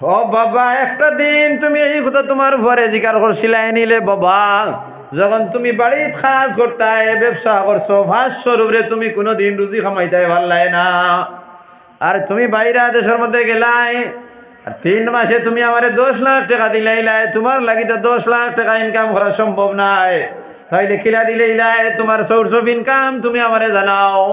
ও বাবা, একটা দিন তুমি এই কথা তোমার ঘরে জিকার করছিলাই নিলে বাবা, যখন তুমি বাড়িত কাজ করতাই, ব্যবসা করছো, 500 রুপে তুমি কোনোদিন রুজি কামাইতাই পারলাই না। আর তুমি বাইরে দেশের মধ্যে গেলাই, আর 3 মাসে তুমি আমারে 10 লাখ টাকা দিলাইলাই। তোমার লাগি তো 10 লাখ টাকা ইনকাম করা সম্ভব নাই, তাইলে কিলা দিলাইলাই? তোমার সোর্স অফ ইনকাম তুমি আমারে জানাও।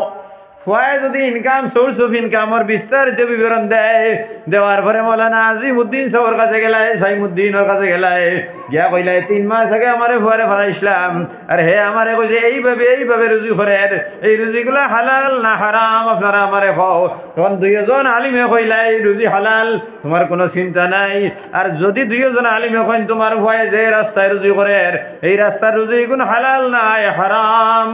হয় যদি ইনকাম, সোর্স অফ ইনকামের বিস্তারিত বিবরণ দেয়। দেওয়ার পরে মৌলানা আজিমউদ্দিন সাহেবের কাছে গেলাই, সাইমুদ্দিনের কাছে গেলাই, গিয়া কইলাই 3 মাস আগে আমারে ফুয়ারে ফেলাইছিলাম, আর হে আমারে কইছে এইভাবে রুজি করেন, এই রুজিগুলা হালাল না হারাম আপনারা আমারে কও। তখন 2জন আলিমে কইলাই রুজি হালাল, তোমার কোনো চিন্তা নাই। আর যদি 2জন আলিমে কইন তোমার ভয়ে যে রাস্তায় রুজি করেন, এই রাস্তার রুজি কোন হালাল নাই হারাম।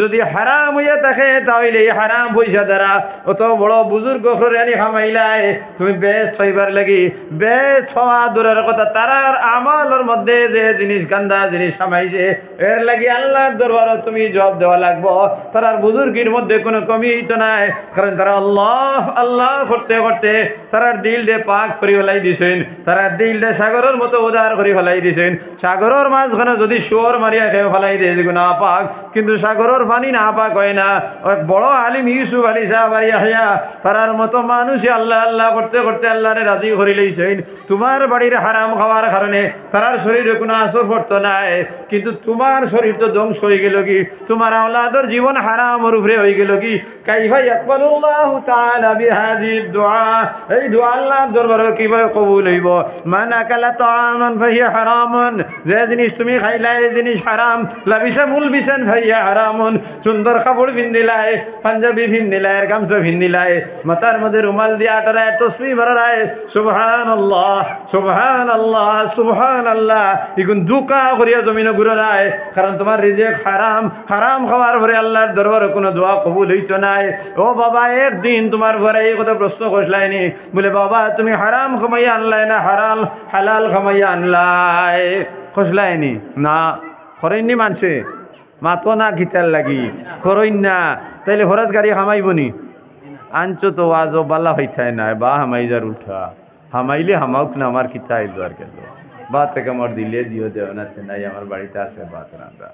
যদি হারাম হইয়া থাকে তাহলে এই হারাম পয়সা দ্বারা অত বড় বুজুর্গ আনি খামাইলাই, তুমি বেশ ছয়বার লাগি বেশ ছওয়া দূরের কথা, তারার আমলের মধ্যে যে জিনিস গান্দা জিনিস খামাইছে, এর লাগি আল্লাহর দরবারে তুমি জবাব দেওয়া লাগবো। তারার বুজুর্গের মধ্যে কোনো কমি তো নাই, কারণ তারা আল্লাহ আল্লাহ করতে করতে তারার দিল দে পাক করি ফেলাই দিছেন, তারার দিল দে সাগরের মতো উদার করি ফেলাই দিছেন। সাগরের মাঝখানে যদি শুয়োর মারিয়া খেয়ে ফেলাই দিয়ে না পাক, কিন্তু সাগরের পানি না পাক হয় না। এক বড় আলিম ইউসুফ আলী সাহেব আর ইয়াহিয়া, তারার মতো মানুষই আল্লাহ আল্লাহ করতে করতে আল্লাহরে রাজি করে লইছেন। তোমার বাড়ির হারাম খাওয়ার কারণে তারার শরীরে কোনো আসর পড়তো নাই, কিন্তু তোমার শরীর তো ধ্বংস হয়ে গেল কি, তোমার আওলাদের জীবন হারামের উপরে হয়ে গেল কি। কাইফা ইয়াকবালুল্লাহু তাআলা বিহাযিহি দুআ, এই দোয়া আল্লাহর দরবারে কিভাবে কবুল হইব? মান আকালা তাআমান ফাহিয়া হারামুন, যে জিনিস তুমি খাইলা এই জিনিস হারাম। লাবিসা মুলবিসান ফাহিয়া হারামুন, সুন্দর কাপড় পিন্দিলাই, পাঞ্জাবি পিন্দিলাই, গামছা পিন্দিলাই, মাথার মধ্যে রুমাল দিয়ে আটারায় তসবিহ মারায়, সুবহানাল্লাহ সুবহানাল্লাহ সুবহানাল্লাহ, এগুন দুকা করিয়া জমিনে ঘুরায়, কারণ তোমার রিজিক হারাম। হারাম খাওয়ার পরে আল্লাহর দরবারে কোনো দোয়া কবুল হইতো নাই। ও বাবা, একদিন তোমার ঘরে এই কথা প্রশ্ন করলাইনি, বলে বাবা তুমি হারাম খামাইয়া আনলাই না হালাল খামাইয়া আনলাই? খসলাইনি না, করেননি মানছে মাতো না গীতার লাগি করইন না, তাইলে হরাজ গাড়ি হামাইবনি আনছো তো আজও বাল্লা হইতাই না বা হামাই যার উঠা, হামাইলে হামাউক না, আমার কিতা আইলো আর গেল বা থেকে আমার দিলে দিও দেও না নাই, আমার বাড়িতে আছে বাত রান্না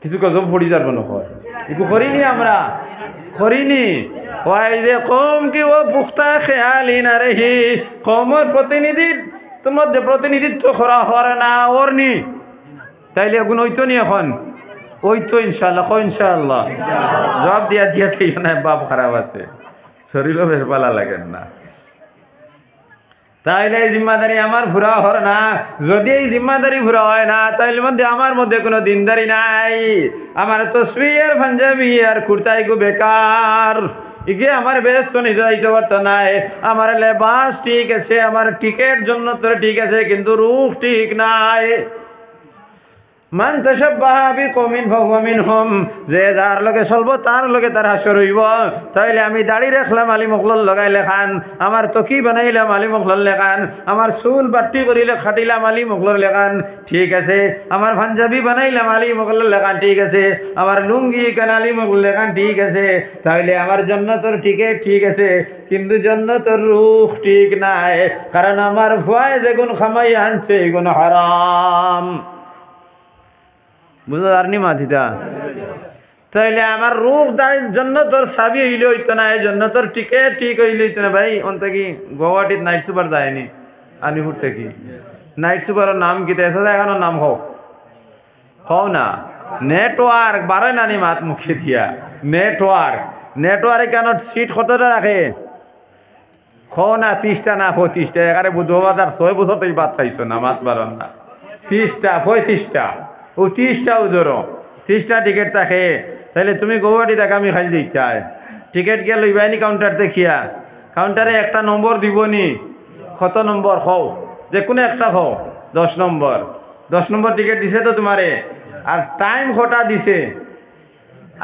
কিছু গজব পড়ি যাবো না, একটু করিনি আমরা করিনি। ওই যে কম কি ও পুখতা খেয়ালি না রেহি, কমের প্রতিনিধির মধ্যে প্রতিনিধিত্ব করা হরে না ওর নি, তাইলে এগুলো হইতো নি এখন? ওই তো ইনশাল্লাহ, ইনশাল্লাহ জবাব দিয়া থেই না, বাপ খারাপ আছে, শরীরও বেশ ভালো লাগেন না, তাইলে এই জিম্মাদারি আমার ভুরা হর না। যদি এই জিম্মাদারি ভুরা হয় না, তাইলে মধ্যে আমার মধ্যে কোনো দিনদারি নাই। আমার তসবিহ আর পাঞ্জাবি আর কুর্তাই গো বেকার, ইগে আমার ব্যস্ত নিতে পারতো নাই। আমার লেবাস ঠিক আছে, আমার টিকেট জন্য তো ঠিক আছে, কিন্তু রূপ ঠিক নাই। মান তাশাব্বাহা বিকওমিন ফাহুয়া মিনহুম, যে যার লগে চলবো তার লগে তার হাসর হইব। তাইলে আমি দাড়ি রাখলাম আলী মখলল লগাই লেখান, আমার তকি বানাইলাম আলী মখলল লেখান, আমার চুল বাট্টি করিলে খাটিলাম আলী মখলল লেখান, ঠিক আছে। আমার পাঞ্জাবি বানাইলাম আলী মখলল লেখান, ঠিক আছে। আমার লুঙ্গি কান আলী মখলল লেখান, ঠিক আছে। তাইলে আমার জান্নাতের টিকেট ঠিক আছে, কিন্তু জান্নাতের রূহ ঠিক নাই, কারণ আমার ভয় যেগুন খামাই আনছে এগুন হারাম। বুঝতে পারনি মাথিটা? তাইলে আমার রূপ দাঁড়ির জন্য তোর চাবি হইলে হইতো না, এই জন্য তোর টিকেট ঠিক হইলে হইতো না। ভাই অন্ত কি গুয়াহাটিত নাইট সুপার যায়নি আলিপুর থেকে? নাইট সুপারের নাম কি এখনো নাম হও না? নেটওয়ার্ক বারে নানি মাত মুখে দিয়া, নেটওয়ার্ক কেন সিট কতটা রাখে? খো না 30টা না 35টা, এখানে বুধবার 6 বছর থেকে বাদ খাইছো না, মাত বারণ না। 30টা 35টা ও 30টাও ধরো, 30টা টিকিট থাকে। তাহলে তুমি গৌহাটি টাকা আমি খালি দিতে টিকিট গিয়ে লইবাইনি কাউন্টার দেখিয়া, কাউন্টারে একটা নম্বর দিবনি, কত নম্বর হও, যে কোনো একটা হও, 10 নম্বর, 10 নম্বর টিকিট দিছে তো তোমারে। আর টাইম কটা দিছে?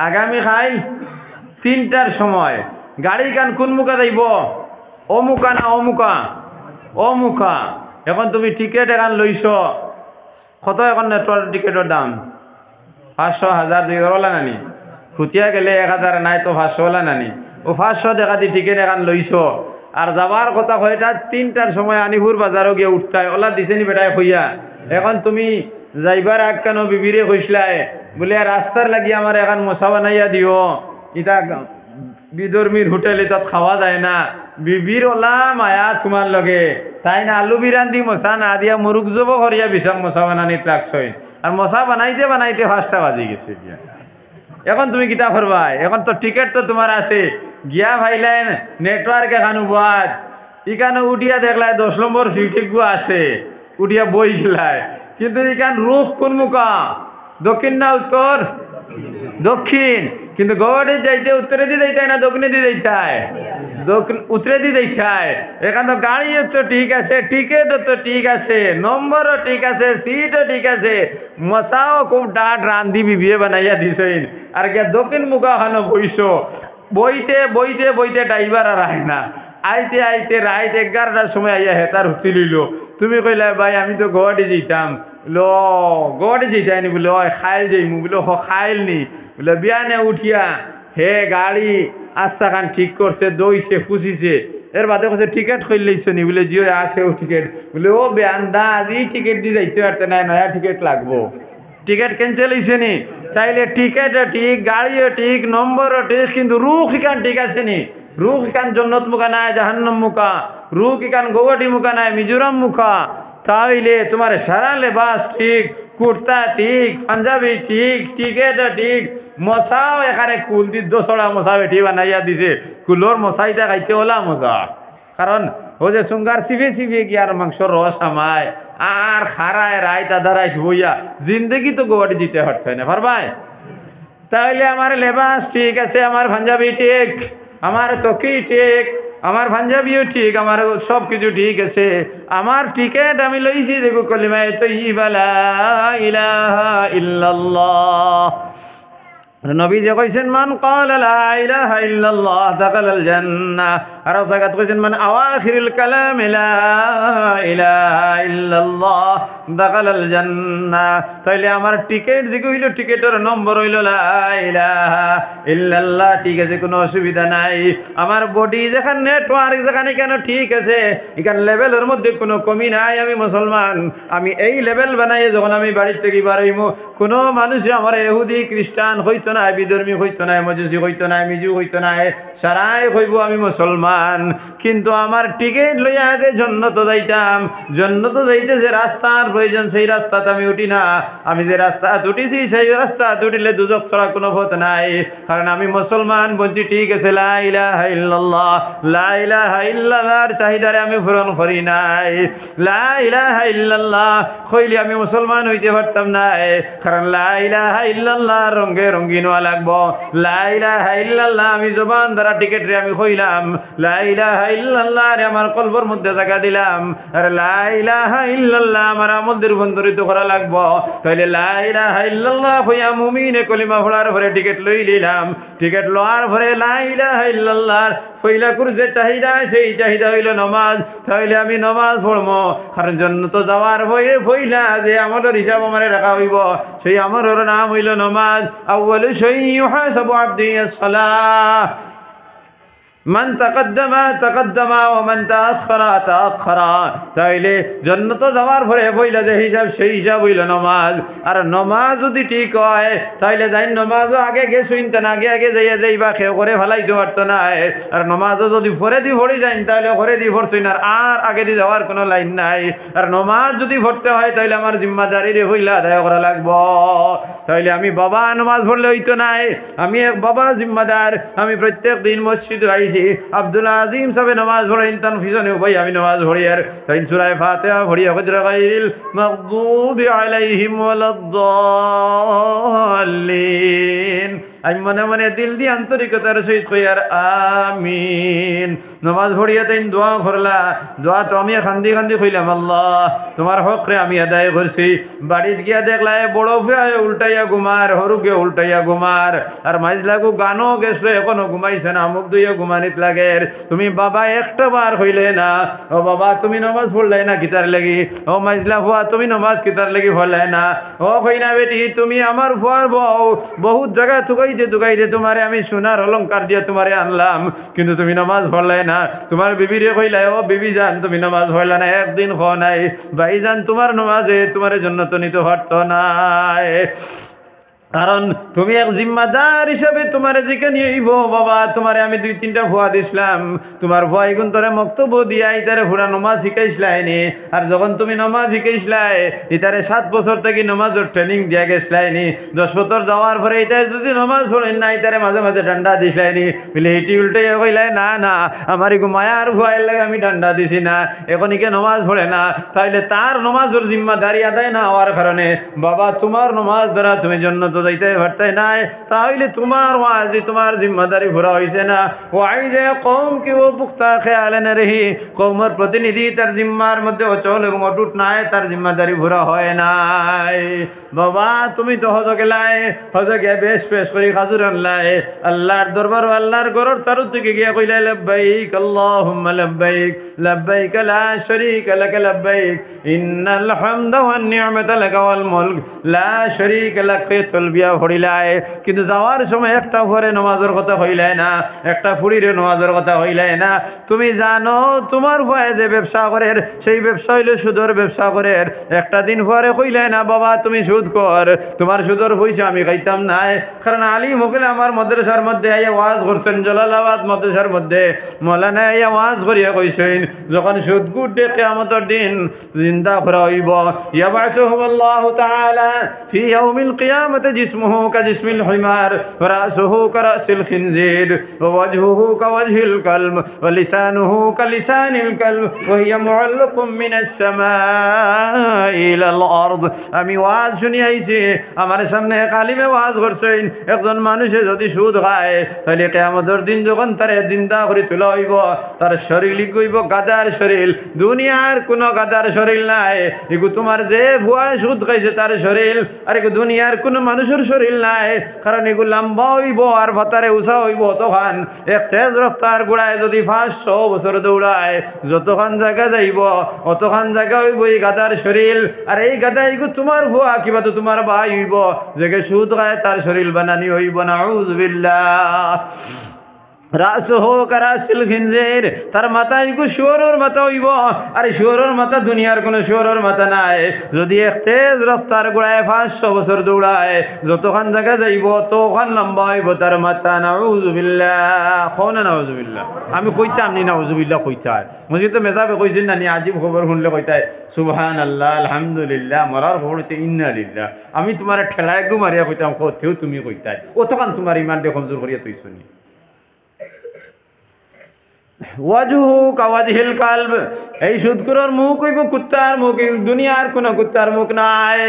আগামীকাল 3টার সময়। গাড়ি কান কোন মুখা যাইব? অমুকা না অমুকা। এখন তুমি টিকিট এখান লইছ কত? এখন নেটওয়ার্ক টিকিটের দাম 500 1000 2,000 নানি, খুঁটিয়া গেলে 1000 নাই তো 500 নানি। ও 500 টাকা দি টিকিট এখান লইছ, আর যাবার কথা কয়টা 3টার সময় আনিপুর বাজারও গিয়ে উঠতায় ওলা দিছেনি বেটায় কইয়া এখন তুমি যাইবার আগ কেন বিবিরে কইসলাই বলে রাস্তার লাগি আমার এখন মশা বানাইয়া দিও ইটা বিধর্মীর হোটেল এত খাওয়া যায় না বিবির ওলা মায়া তোমার লগে তাই না আলু বিরান্দি মশা না দিয়া মুরুখ জব করিয়া বিষম মশা বানানিত লাগছই আর মশা বানাইতে বানাইতে 5টা বাজি গেছে গিয়া এখন তুমি কিতা করবাই এখন তো টিকিট তো তোমার আছে গিয়া ভাইলেন নেটওয়ার্ক এখানে বাদ ইখানে উঠিয়া দেখলাই 10 নম্বর সিটি গু আছে উঠিয়া বই গেলায় কিন্তু এখান রুখ কোন মুখা দক্ষিণ না উত্তর দক্ষিণ কিন্তু গৌড়ে যাইতে উত্তরে দিয়ে যাইতাই না দক্ষিণে দিয়ে যাইতায় উত্তরে দিয়ে যাইতায় এখান তো গাড়িও তো ঠিক আছে টিকিটও তো ঠিক আছে নম্বরও ঠিক আছে সিটও ঠিক আছে মশাও খুব ডাট রান্ধি বিবিয়ে বানাইয়া দিছেন আর গিয়া দক্ষিণ মুখা ওখানে বইছো বইতে বইতে বইতে ড্রাইভার আর আয় না আইতে আইতে রাত 11টার সময় আইয়া হেতার হুতি লইল তুমি কইলা ভাই আমি তো গুয়াহাটি যেতাম বলো গুয়াহাটি যেতাইনি বলে ওই খাইল যাইমু বলে হ খাইল নি বলে বিয়ানে উঠিয়া হে গাড়ি আস্তাখান ঠিক করছে দইছে ফুসিছে এর বাদে কাছে টিকিট কই লইছ নি বলে জিও আছে ও টিকিট বলে ও বেয়ান্দা আজি টিকিট দি যাইতে পারতে না নয়া টিকিট লাগবো টিকিট ক্যান্সেল হয়েছে নি তাইলে টিকিটও ঠিক গাড়িও ঠিক নম্বরও ঠিক কিন্তু রুখ ইখান ঠিক আছে নি রুখ ইখান জন্নত মুখা নাই জাহান্নাম মুখা রুখ ইখান গৌহাটি মুখা নাই মিজোরাম মুখা তাইলে তোমার সারা লেবাস ঠিক কুর্তা ঠিক পাঞ্জাবি ঠিক টিকিটও ঠিক মশাও এখানে কুল দি 200টা মশা বেঠি বানাইয়া দিছে কুলোর মশাইটা খাইতে ওলা মজা কারণ ও যে সুঙ্গার চিপে চিপে গিয়ে আর মাংসর রস আমায় আর খারায় রাইত আধা রাইত হইয়া জিন্দগি তো গোয়াটি দিতে পারতে না পারবাই তাহলে আমার লেবাস ঠিক আছে আমার পাঞ্জাবি ঠিক আমার তকি ঠিক আমার পাঞ্জাবিও ঠিক আমার সব কিছু ঠিক আছে আমার টিকিট আমি লইছি দেখো কলিমায়ে তাইয়্যিবা লা ইলাহা ইল্লাল্লাহ নবী যে কইছেন মান ক্বালা লা ইলাহা ইল্লাল্লাহ দাখালাল জান্নাহ আর জায়গা কইছেন মান আওয়াখিরুল কালাম লা ইলাহা ইল্লাল্লাহ দাখালাল জান্নাহ তাইলে আমার টিকিট দিকে হইল টিকিটের নম্বর হইল লা ইলাহা ইল্লাল্লাহ ঠিক আছে কোনো অসুবিধা নাই আমার বডি যেখানে নেটওয়ার্ক যেখানে কেন ঠিক আছে এখান লেভেলের মধ্যে কোনো কমি নাই আমি মুসলমান আমি এই লেভেল বানাই যখন আমি বাড়ি থেকে বাড়াইমু কোনো মানুষ আমার ইহুদি খ্রিস্টান হইতো না বিধর্মী হইতো না মজুসি হইতো না মিজু হইতো না সারাই হইব আমি মুসলমান কিন্তু আমার টিকিট লইয়া যে জন্নত যাইতাম জন্নত যাইতে যে রাস্তার প্রয়োজন সেই রাস্তাতে আমি উঠি না আমি যে রাস্তা উঠিছি সেই রাস্তা উঠিলে দুজক ছাড়া কোনো পথ নাই কারণ আমি মুসলমান বলছি ঠিক আছে লা ইলাহা ইল্লাল্লাহ লা ইলাহা ইল্লাল্লাহর চাহিদারে আমি পূরণ করি নাই লা ইলাহা ইল্লাল্লাহ কইলে আমি মুসলমান হইতে পারতাম না কারণ লা ইলাহা ইল্লাল্লাহ রঙে রঙিন হওয়া লাগবো লা ইলাহা ইল্লাল্লাহ আমি জবান দ্বারা টিকিট রে আমি কইলাম লা ইলাহা ইল্লাল্লাহ রে আমার কলবের মধ্যে জায়গা দিলাম আর লা ইলাহা ইল্লাল্লাহ আমার আমলদের রূপান্তরিত করা লাগবো তাইলে লা ইলাহা ইল্লাল্লাহ হইয়া মুমিনে কলিমা পড়ার পরে টিকিট লই নিলাম টিকিট লওয়ার পরে লা ইলাহা ইল্লাল্লাহ পয়লা করে যে চাহিদা সেই চাহিদা হইল নামাজ তাইলে আমি নামাজ পড়বো কারণ জান্নাত যাওয়ার ভয়ে পয়লা যে আমলের হিসাব আমারে রাখা হইব সেই আমলের নাম হইল নামাজ আউয়ালু শাই ইউহাসাবু আবদি as-সালাহ মান তাকদ্দামা তাকদ্দামা ওয়া মান তাআখারা তাআখারা তাইলে জান্নাত যাওয়ার পরে পয়লা যে হিসাব সেই হিসাব হইল নামাজ আর নামাজ যদি ঠিক হয় তাইলে যাই নামাজও আগে গেছুইন না আগে আগে যাইয়া যাইবা খেয়ে করে ফেলাইতে পারতো না আর নামাজও যদি পরে দি পড়ে যাইন তাহলে পরে দি পড়ছইন আর আগে দি যাওয়ার কোনো লাইন নাই আর নামাজ যদি পড়তে হয় তাইলে আমার জিম্মাদারি রে হইলা আদায় করা লাগবো তাইলে আমি বাবা নামাজ পড়লে হইতো নাই আমি এক বাবা জিম্মাদার আমি প্রত্যেক দিন মসজিদে আইছি আব্দুল আজিম সাহেব নামাজ পড়েন তান পিছনে ভাই আমি নামাজ পড়ি আর তাই সূরা ফাতিহা পড়ি হুজরা গায়রিল মাগদুবি আলাইহিম ওয়ালাদ-দাল্লিন আমি মনে মনে দিল দিয়ে আন্তরিকতার সহিত কই আর আমিন নামাজ পড়িয়া তাই দোয়া করলা দোয়া তো আমি খান্দি খান্দি কইলাম আল্লাহ তোমার হক রে আমি আদায় করছি বাড়িতে গিয়া দেখলাই বড় ভাই উল্টাইয়া ঘুমার হরুকে উল্টাইয়া ঘুমার আর মাইজলাগু গানও গেছলে এখনো ঘুমাইছে না মুখ দুইয়া ঘুমানিত লাগে তুমি বাবা একটা বার হইলে না ও বাবা তুমি নামাজ পড়লে না কিতার লাগি ও মাইজলা ফুয়া তুমি নামাজ কিতার লাগি পড়লে না ও কইনা বেটি তুমি আমার ফুয়ার বউ বহুত জায়গা চুকাই দুগাইতে তোমারে আমি সোনার অলংকার দিয়ে তোমারে আনলাম, কিন্তু তুমি নামাজ পড়লে না। তোমার বিবিরে কইলা, ও বিবি জান তুমি নামাজ পড়লে না, একদিন খ নাই ভাইজান তোমার নামাজে তোমার জন্য তো নিতে পারতো নাই। কারণ তুমি এক জিম্মাদার হিসাবে তোমার দিকে নিয়েইব বাবা, তোমারে আমি 2-3টা ভুয়া দিছিলাম, তোমার ভয় গুণ তোরে বক্তব্য দিয়া ইতারে পুরা নমাজ শিখাইছিলাইনি। আর যখন তুমি নমাজ শিখাইছিলাই ইতারে 7 বছর থেকে নমাজের ট্রেনিং দিয়া গেছিলাইনি। 10 বছর যাওয়ার পরে ইতারে যদি নমাজ পড়েন না ইতারে মাঝে মাঝে ডান্ডা দিছিলাইনি। বলে এটি উল্টে কইলাই না না আমার এগু মায়ার ভয়ের লাগে আমি ডান্ডা দিছি না, এখন ইকে নমাজ পড়ে না, তাইলে তার নমাজের জিম্মাদারি আদায় না হওয়ার কারণে বাবা তোমার নমাজ দ্বারা তুমি জন্য যাইতে পারতে নাই, তাহলে তোমার ওয়াজি তোমার জিম্মাদারি পুরা হইছে না। ওয়াইজে কওম কি ও পুখতা খেয়াল না রহি, কওমের প্রতিনিধি তার জিম্মার মধ্যে অচল এবং অটুট নাই, তার জিম্মাদারি পুরা হয় নাই। বাবা তুমি তো হজ গেলাই, হজ গিয়ে বেশ পেশ করি খাজুর আনলাই, আল্লাহর দরবার আল্লাহর ঘরের চারু থেকে গিয়া কইলাই লব্বাইক আল্লাহুম্মা লব্বাইক লব্বাইক লা শারীকা লাক লব্বাইক ইন্নাল হামদা ওয়ান নি'মাতা লাক ওয়াল মুলক লা শারীকা লাক তলবিয়া পড়িলাই, কিন্তু যাওয়ার সময় একটা পরে নামাজের কথা হইলাই না, একটা ফুড়িরে নামাজের কথা হইলাই না। তুমি জানো তোমার ভয়ে যে ব্যবসা করের সেই ব্যবসা হইলে সুদর ব্যবসা করের, একটা দিন পরে কইলাই না বাবা তুমি সুদ কর, তোমার সুদর পয়সা আমি খাইতাম নাই। কারণ আলী মুকিল আমার মাদ্রাসার মধ্যে আইয়া ওয়াজ করতেন, জালালাবাদ মাদ্রাসার মধ্যে মৌলানা আইয়া ওয়াজ করিয়া কইছেন যখন সুদ গুড ডে কিয়ামতের দিন জিন্দা করা হইব, ইয়াবাসুহু আল্লাহু তাআলা ফি ইয়াউমিল কিয়ামতি জিসমুহু কাজিসমিল হিমার ওয়া রাসুহু কারাসিল খিনজির ওয়া ওয়াজহুহু কাওয়াজহিল কালব ওয়া লিসানুহু কালিসানিল কালব ওয়া হিয়া মুআল্লাকুম মিনাস সামাই ইলাল আরদ। আমি ওয়াজ শুনি আইছি, আমার সামনে কালিমে ওয়াজ করছেন একজন মানুষে যদি সুদ খায় তাহলে কিয়ামতের দিন যখন তারে জিন্দা করে তোলা হইব তার শরীর গইব গাদার শরীর, দুনিয়ার কোনো গাদার শরীর নাই। এগু তোমার যে ভুয়া সুদ খাইছে তার শরীর, আর এগু দুনিয়ার কোনো মানুষের শরীর নাই। কারণ এগুলো লম্বা হইব আর ভাতারে উষা হইব, তখন এক তেজ রফতার গোড়ায় যদি 500 বছর দৌড়ায় যতক্ষণ জায়গা যাইব অতক্ষণ জায়গা হইব এই গাদার শরীর। আর এই গাদা এগু তোমার ভুয়া কিবা তো তোমার ভাই হইব, যে সুদ খায় তার শরীর বানানি হইব না। আউযু বিল্লাহ। রাসুহু কারাসিল খিনজির, তার মাথা ইগু শুয়োরের মাথা হইব, আর শুয়োরের মাথা দুনিয়ার কোনো শুয়োরের মাথা নাই। যদি এক তেজ রফতার গোড়ায় 500 বছর দৌড়ায় যতক্ষণ জায়গা যাইব তখন লম্বা হইব তার মাথা। নাউযু বিল্লাহ। কোন নাউযু বিল্লাহ? আমি কইতাম নি নাউযু বিল্লাহ কইতাই, মুজি তো মেজাবে কইছেন না নি আজিব খবর শুনলে কইতাই সুবহানাল্লাহ আলহামদুলিল্লাহ মরার খবরতে ইন্না লিল্লাহ। আমি তোমার ঠেলায় গু মারিয়া কইতাম কোথেও তুমি কইতাই, অতক্ষণ তোমার ইমান দিয়ে কমজোর করিয়া তুই শুনি। ওয়াজহু কাওয়াজহিল কালব, এই সুদখোরের মুখ হইব কুত্তার মুখ, দুনিয়ার কোনো কুত্তার মুখ নাই।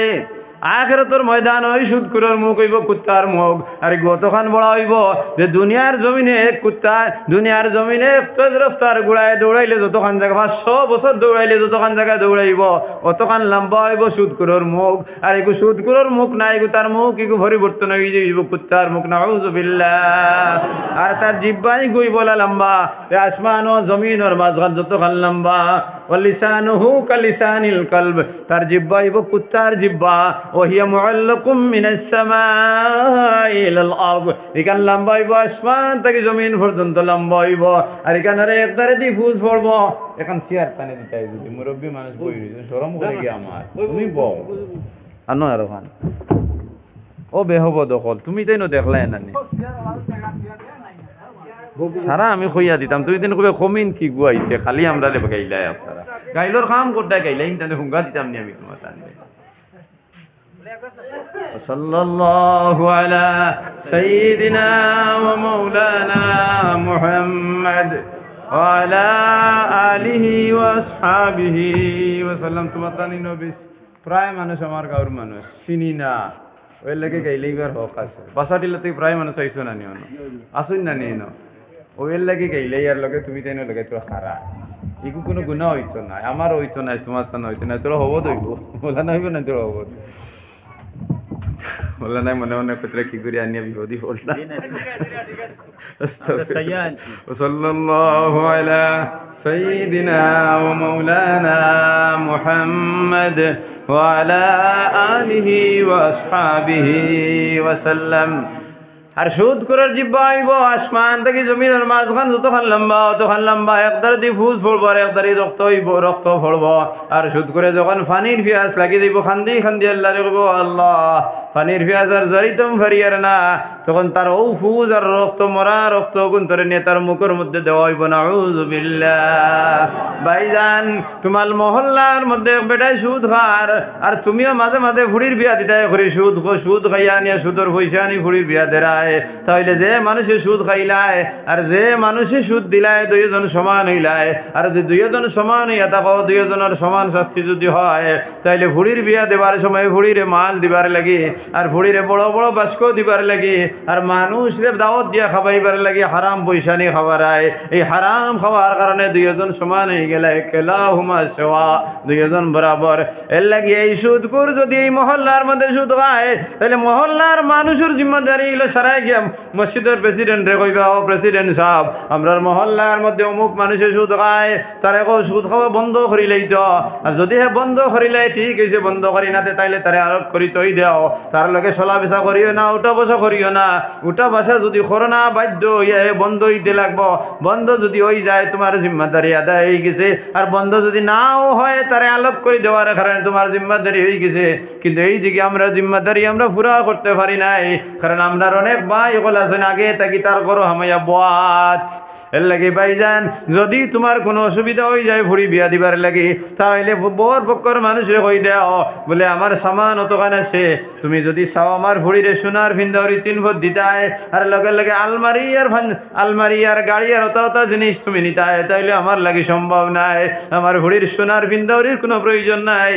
আখিরাতের ময়দান ওই সুদখোরের মুখ হইব কুত্তার মুখ। আর গতখান বড় হইব যে দুনিয়ার জমিনে কুত্তা, দুনিয়ার জমিনে তেজ রফতার গোড়ায় দৌড়াইলে যতখান জায়গা 500 বছর দৌড়াইলে যতখান জায়গায় দৌড়াইব অতখান লম্বা হইব সুদখোরের মুখ। আর এগু সুদখোরের মুখ নাই, এগু তার মুখ এগু পরিবর্তন হয়ে যাইব কুত্তার মুখ। নাউযু বিল্লাহ। আর তার জিহ্বাই গই বলা লম্বা, আসমান ও জমিনের মাঝখান যতখান লম্বা। ওয়া লিসানুহু কালিসানিল কালব, তার জিহ্বা হইব কুত্তার জিহ্বা। ওহিয়া মুআল্লাকুম মিনাস সামাই ইলাল আরদ, এখান লম্বা হইব আসমান থেকে জমিন পর্যন্ত লম্বা হইব। আর এখানে একদারে দি ফুস পড়ব। এখন চেয়ার টানে দিতে যদি মুরব্বী মানুষ বই রইছে শরম করে কি আমার, তুমি বল আর নয় আর ওখান ও বেহব দখল তুমি তাই না দেখলাই না নি সারা আমি কইয়া দিতাম তুই দিন কবে কমিন কি গুয়াইছে খালি আমরা রে গাইলাই আপনারা গাইলোর কাম করতে গাইলাই ইনতে হুঙ্গা দিতাম নি আমি তোমার টানবে। সাল্লাল্লাহু আলা সাইয়্যিদিনা ওয়া মাওলানা মুহাম্মদ ওয়া আলা আলিহি ওয়া আসহাবিহি ওয়া সাল্লাম। তোমার টানি নবী প্রায় মানুষ আমার গাঁর মানুষ চিনি না, ওই লাগে গাইলেই বার হক আছে। বাসাটিলাতে প্রায় মানুষ আইসো না নিও আসুন না নিয়ে ন ওই লাগে গাইলেই আর লগে তুমি তাই লগে তোর হারা এগু কোনো গুণা হইতো না, আমার হইতো না, তোমার তো হইতো না, তোরা হব দইব বলা না হইব না, তোরা হব বললা নাই মনে মনে কোথায় কি করে আনিয়া বিপদী বললা। সাল্লাল্লাহু আলা সাইয়্যিদিনা ওয়া মাওলানা মুহাম্মদ ওয়া আলা আলিহি ওয়া আসহাবিহি ওয়া সাল্লাম। আর সুদ করার জিব্বা আইব আসমান থেকে জমিনের মাঝখান যতখান লম্বা অতখান লম্বা, একদারে দি ফুস পড়ব আর একদারে রক্ত হইব, রক্ত পড়ব। আর সুদ করে যখন পানির পিয়াস লাগি দিব, খান্দি খান্দি আল্লাহ রেখব, আল্লাহ পানির পিয়াস আর জারিতম ফারিয়ার না, তখন তার ও ফুজ আর রক্ত মরা রক্ত গুন্তরে নিয়ে তার মুখের মধ্যে দেওয়া হইব। নাউযু বিল্লাহ। ভাইজান, তোমার মহল্লার মধ্যে বেটায় সুদ খার, আর তুমিও মাঝে মাঝে ফুড়ির বিয়া দিতাই করি সুদ খাইয়া নিয়ে সুদর পয়সা আনি ফুড়ির বিয়া দেরায়, তাহলে যে মানুষে সুদ খাইলায় আর যে মানুষে সুদ দিলায় দুইজন সমান হইলায়। আর যদি দুইজন সমান হইয়া থাকো, দুইজনের সমান শাস্তি যদি হয়, তাইলে ফুড়ির বিয়া দেবার সময় ফুড়িরে মাল দিবার লাগি, আর ফুড়িরে বড় বড় বাস্ক দিবার লাগি, আর মানুষরে দাওয়াত দিয়া খাবাইবার লাগি হারাম পয়সা নিয়ে খাবারায়। এই হারাম খাওয়ার কারণে দুইজন সমান হয়ে গেলে কেলাহুমা সাওয়া, দুইজন বরাবর। এর লাগি এই সুদকুর যদি এই মহল্লার মধ্যে সুদ খায়, তাহলে মহল্লার মানুষের জিম্মাদারি হলো সারাই গিয়া মসজিদের প্রেসিডেন্টে কইবা, ও প্রেসিডেন্ট সাহেব, আমরার মহল্লার মধ্যে অমুক মানুষের সুদ খায়, তারে সুদ খাওয়া বন্ধ করিলেই তো। আর যদি হে বন্ধ করিলে ঠিক হয়েছে, বন্ধ করি না তাইলে তারে আরোপ করি তৈ দেও, তার লগে চলা বেচা করিও না, উঠা বসা করিও না। উঠা বসা যদি করো না, বাধ্য হইয়া বন্ধ হইতে লাগবো। বন্ধ যদি হয়ে যায়, তোমার জিম্মাদারি আদায় হয়ে গেছে। আর বন্ধ যদি নাও হয়, তারে আলোপ করে দেওয়ার কারণে তোমার জিম্মাদারি হয়ে গেছে। কিন্তু এই দিকে আমরা জিম্মাদারি আমরা পুরা করতে পারি নাই, কারণ আমরা অনেক ভাই ওগুলো আছেন আগে থাকি তার করো হামাইয়া বাত। এর লাগে ভাইজান, যদি তোমার কোনো অসুবিধা হয়ে যায় ফুড়ি বিয়া দিবার লাগে, তাহলে বর পক্ষর মানুষরে কই দেও বলে আমার সামান অতখান আছে, তুমি যদি চাও আমার ফুড়িরে সোনার ভিন্দাউরি 3 ফুট দিতাই, আর লগে লগে আলমারি আর গাড়ি আর অত জিনিস তুমি নিতাই, তাইলে আমার লাগে সম্ভব নাই। আমার ফুড়ির সোনার ভিন্দাউরির কোনো প্রয়োজন নাই।